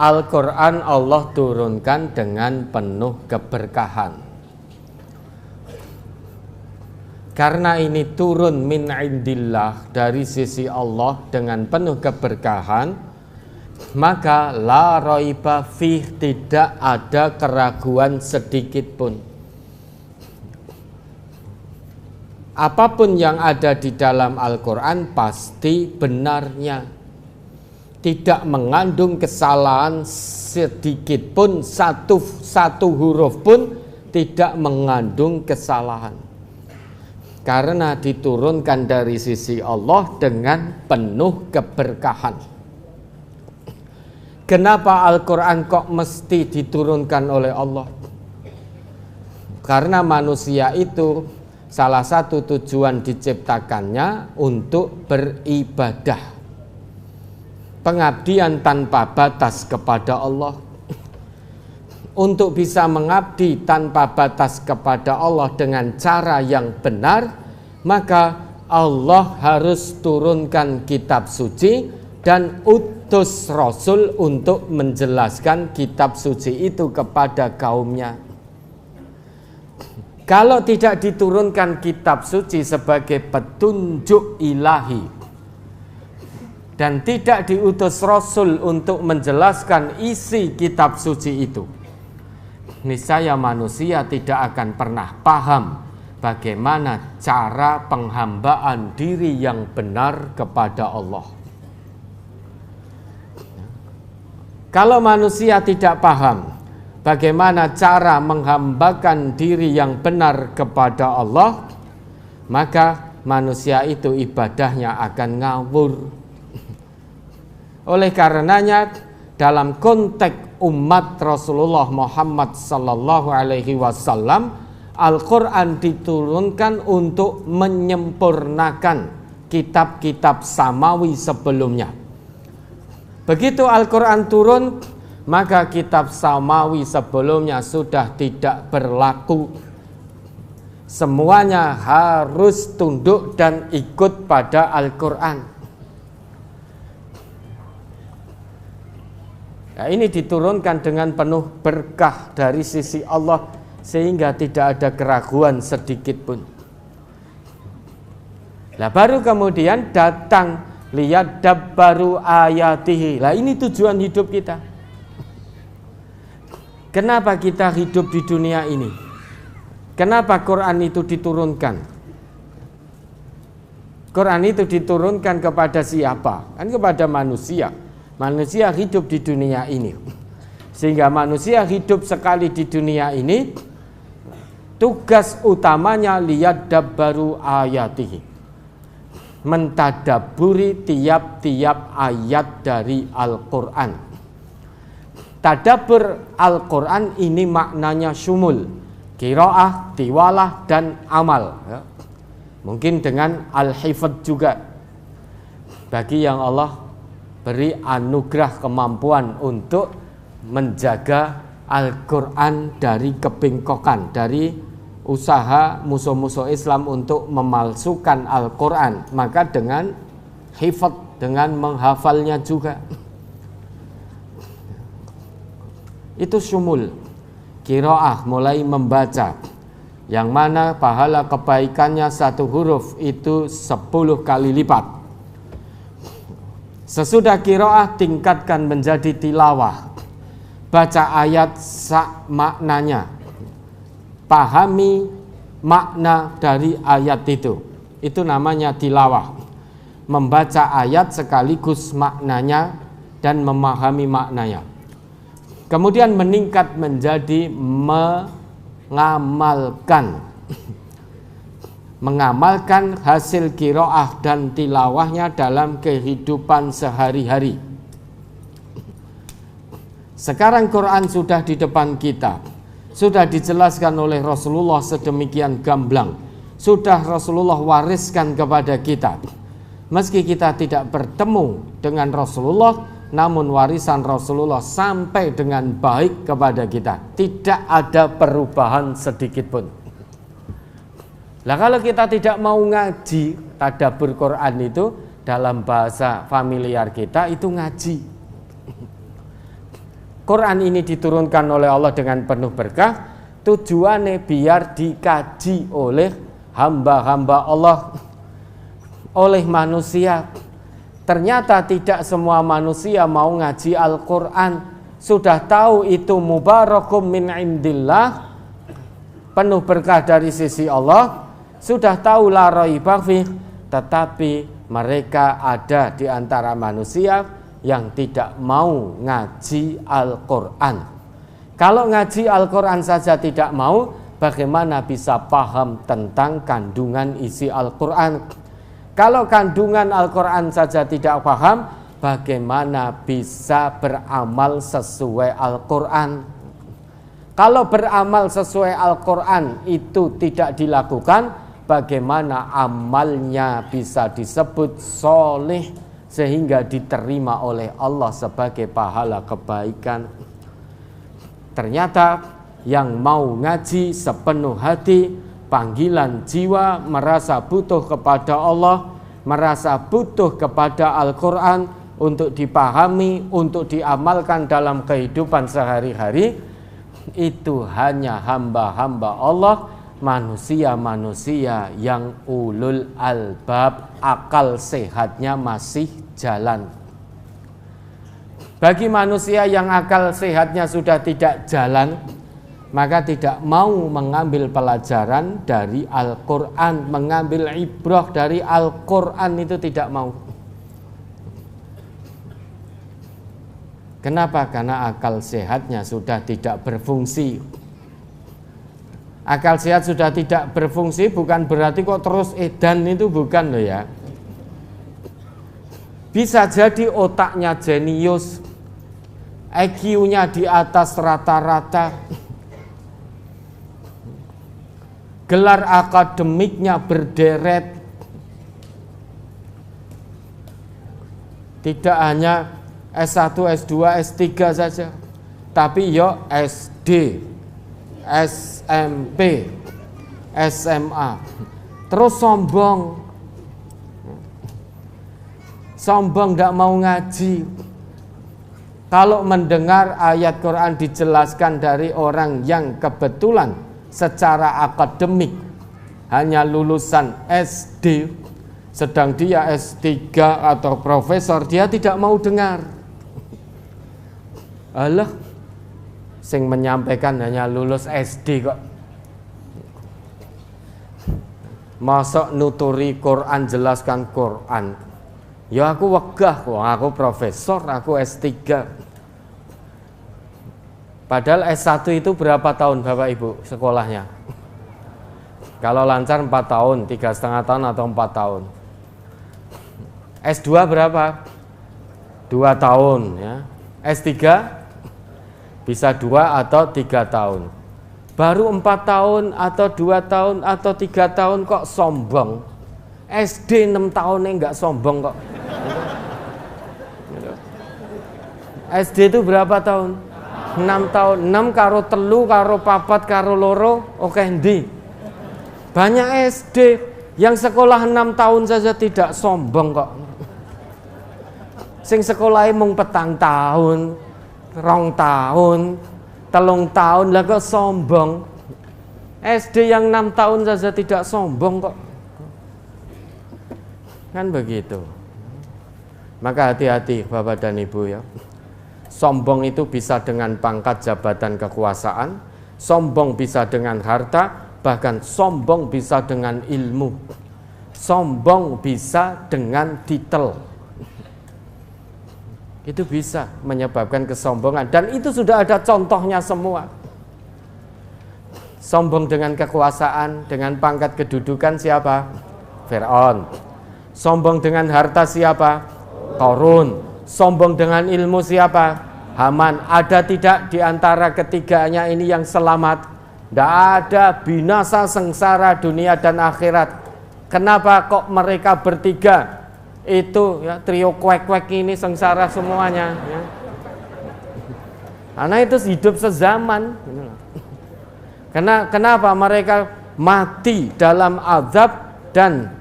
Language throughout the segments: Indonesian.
Al-Quran Allah turunkan dengan penuh keberkahan. Karena ini turun min indillah, dari sisi Allah dengan penuh keberkahan, maka la raiba fih, tidak ada keraguan sedikit pun. Apapun yang ada di dalam Al-Quran pasti benarnya, tidak mengandung kesalahan sedikit pun, satu huruf pun tidak mengandung kesalahan, karena diturunkan dari sisi Allah dengan penuh keberkahan. Kenapa Al-Quran kok mesti diturunkan oleh Allah? Karena manusia itu salah satu tujuan diciptakannya untuk beribadah, pengabdian tanpa batas kepada Allah. Untuk bisa mengabdi tanpa batas kepada Allah dengan cara yang benar, maka Allah harus turunkan kitab suci dan utus Rasul untuk menjelaskan kitab suci itu kepada kaumnya. Kalau tidak diturunkan kitab suci sebagai petunjuk ilahi dan tidak diutus Rasul untuk menjelaskan isi kitab suci itu, niscaya manusia tidak akan pernah paham bagaimana cara penghambaan diri yang benar kepada Allah. Kalau manusia tidak paham bagaimana cara menghambakan diri yang benar kepada Allah, maka manusia itu ibadahnya akan ngawur. Oleh karenanya, dalam konteks umat Rasulullah Muhammad sallallahu alaihi wasallam, Al-Quran diturunkan untuk menyempurnakan kitab-kitab samawi sebelumnya. Begitu Al-Quran turun, maka kitab samawi sebelumnya sudah tidak berlaku. Semuanya harus tunduk dan ikut pada Al-Quran. Nah, ini diturunkan dengan penuh berkah dari sisi Allah, sehingga tidak ada keraguan sedikit pun. Nah, baru kemudian datang liyadabbaru ayatihi. Nah, ini tujuan hidup kita. Kenapa kita hidup di dunia ini? Kenapa Quran itu diturunkan? Quran itu diturunkan kepada siapa? Kan kepada manusia. Manusia hidup di dunia ini. Sehingga manusia hidup sekali di dunia ini, tugas utamanya liyadabbaru ayatihi, mentadaburi tiap-tiap ayat dari Al-Quran. Tadabbur Al-Quran ini maknanya syumul, qiraah, tiwalah, dan amal. Mungkin dengan al-hifdz juga, bagi yang Allah beri anugerah kemampuan untuk menjaga Al-Quran dari kebengkokan, dari usaha musuh-musuh Islam untuk memalsukan Al-Quran. Maka dengan hifdz, dengan menghafalnya juga, itu syumul. Qiraah, mulai membaca, yang mana pahala kebaikannya satu huruf itu 10 kali lipat. Sesudah qiraah tingkatkan menjadi tilawah, baca ayat sak maknanya, pahami makna dari ayat itu namanya tilawah. Membaca ayat sekaligus maknanya dan memahami maknanya. Kemudian meningkat menjadi mengamalkan hasil qiraah dan tilawahnya dalam kehidupan sehari-hari. Sekarang Quran sudah di depan kita, sudah dijelaskan oleh Rasulullah sedemikian gamblang, sudah Rasulullah wariskan kepada kita. Meski kita tidak bertemu dengan Rasulullah, namun warisan Rasulullah sampai dengan baik kepada kita. Tidak ada perubahan sedikit pun. Lah kalau kita tidak mau ngaji, tadabbur Quran itu dalam bahasa familiar kita itu ngaji. Quran ini diturunkan oleh Allah dengan penuh berkah, tujuannya biar dikaji oleh hamba-hamba Allah, oleh manusia. Ternyata tidak semua manusia mau ngaji Al-Quran. Sudah tahu itu mubarakum min indillah, penuh berkah dari sisi Allah, sudah tahu la raiba fih, tetapi mereka ada di antara manusia yang tidak mau ngaji Al-Quran. Kalau ngaji Al-Quran saja tidak mau, bagaimana bisa paham tentang kandungan isi Al-Quran? Kalau kandungan Al-Quran saja tidak paham, bagaimana bisa beramal sesuai Al-Quran? Kalau beramal sesuai Al-Quran itu tidak dilakukan, bagaimana amalnya bisa disebut soleh sehingga diterima oleh Allah sebagai pahala kebaikan? Ternyata yang mau ngaji sepenuh hati, panggilan jiwa, merasa butuh kepada Allah, merasa butuh kepada Al-Quran untuk dipahami, untuk diamalkan dalam kehidupan sehari-hari, itu hanya hamba-hamba Allah, manusia-manusia yang ulul albab, akal sehatnya masih jalan. Bagi manusia yang akal sehatnya sudah tidak jalan, maka tidak mau mengambil pelajaran dari Al-Quran, mengambil ibrah dari Al-Quran, itu tidak mau. Kenapa? Karena akal sehatnya sudah tidak berfungsi. Akal sehat sudah tidak berfungsi bukan berarti kok terus edan, itu bukan loh ya. Bisa jadi otaknya jenius, IQ-nya di atas rata-rata, gelar akademiknya berderet, tidak hanya S1, S2, S3 saja, tapi yo SD, SMP, SMA, terus sombong, tidak mau ngaji. Kalau mendengar ayat Quran dijelaskan dari orang yang kebetulan secara akademik hanya lulusan SD, sedang dia S3 atau profesor, dia tidak mau dengar. Alah, sing menyampaikan hanya lulus SD kok, masa nuturi Quran, jelaskan Quran. Ya aku wegah kok, aku profesor, aku S3. Padahal S1 itu berapa tahun Bapak Ibu sekolahnya? Kalau lancar 4 tahun, 3,5 tahun atau 4 tahun. S2 berapa? 2 tahun ya. S3 bisa 2 atau 3 tahun. Baru 4 tahun atau 2 tahun atau 3 tahun kok sombong. SD 6 tahun enggak sombong kok. SD itu berapa tahun? 6 tahun. 6 karo telu karo papat karo loro, oke ndi? Banyak SD yang sekolah 6 tahun saja tidak sombong kok. Sing sekolahnya mung 4 tahun, 2 tahun, 3 tahun lah kok sombong. SD yang 6 tahun saja tidak sombong kok. Kan begitu. Maka hati-hati Bapak dan Ibu ya. Sombong itu bisa dengan pangkat jabatan kekuasaan, sombong bisa dengan harta, bahkan sombong bisa dengan ilmu, sombong bisa dengan titel. Itu bisa menyebabkan kesombongan, dan itu sudah ada contohnya semua. Sombong dengan kekuasaan, dengan pangkat kedudukan siapa? Fir'aun. Sombong dengan harta siapa? Qarun. Sombong dengan ilmu siapa? Haman. Ada tidak di antara ketiganya ini yang selamat? Tidak ada, binasa sengsara dunia dan akhirat. Kenapa kok mereka bertiga itu ya, trio kuek-kuek ini sengsara semuanya ya? Karena itu hidup sezaman. Kenapa mereka mati dalam azab dan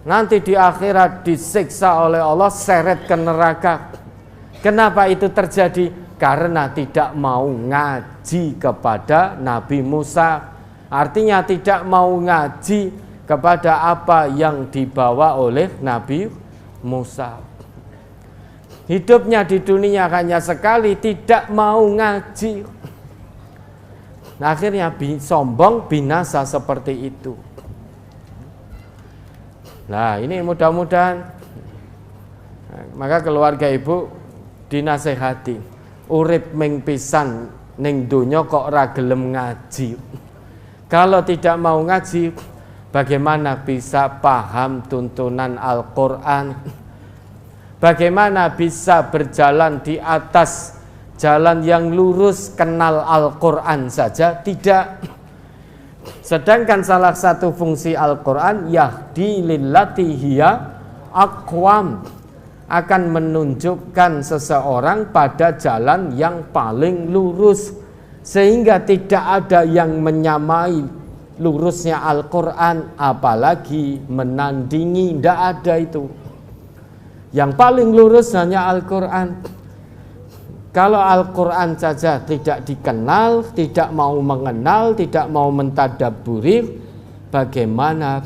nanti di akhirat disiksa oleh Allah, seret ke neraka? Kenapa itu terjadi? karena tidak mau ngaji kepada Nabi Musa. Artinya tidak mau ngaji kepada apa yang dibawa oleh Nabi Musa. Hidupnya di dunia hanya sekali, tidak mau ngaji. Akhirnya sombong, binasa seperti itu. Nah, ini mudah-mudahan maka keluarga ibu dinasehati, urip ming pisan ning donya kok ora gelem ngaji. Kalau tidak mau ngaji, bagaimana bisa paham tuntunan Al-Quran? Bagaimana bisa berjalan di atas jalan yang lurus, kenal Al-Quran saja? Tidak. Sedangkan salah satu fungsi Al-Quran, yahdi lillati hiya aqwam, akan menunjukkan seseorang pada jalan yang paling lurus, sehingga tidak ada yang menyamai lurusnya Al-Quran, apalagi menandingi. Tidak ada itu. Yang paling lurus hanya Al-Quran. Kalau Al-Quran saja tidak dikenal, tidak mau mengenal, tidak mau mentadabburi, bagaimana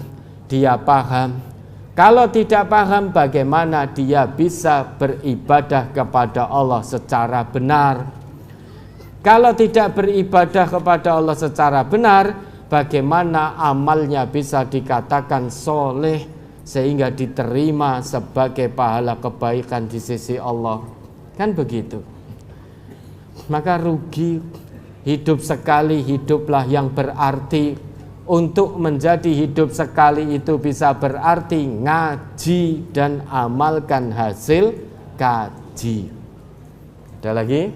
dia paham? Kalau tidak paham, bagaimana dia bisa beribadah kepada Allah secara benar? Kalau tidak beribadah kepada Allah secara benar, bagaimana amalnya bisa dikatakan soleh sehingga diterima sebagai pahala kebaikan di sisi Allah? Kan begitu. Maka rugi. Hidup sekali, hiduplah yang berarti. Untuk menjadi hidup sekali itu bisa berarti ngaji dan amalkan hasil kaji. Ada lagi?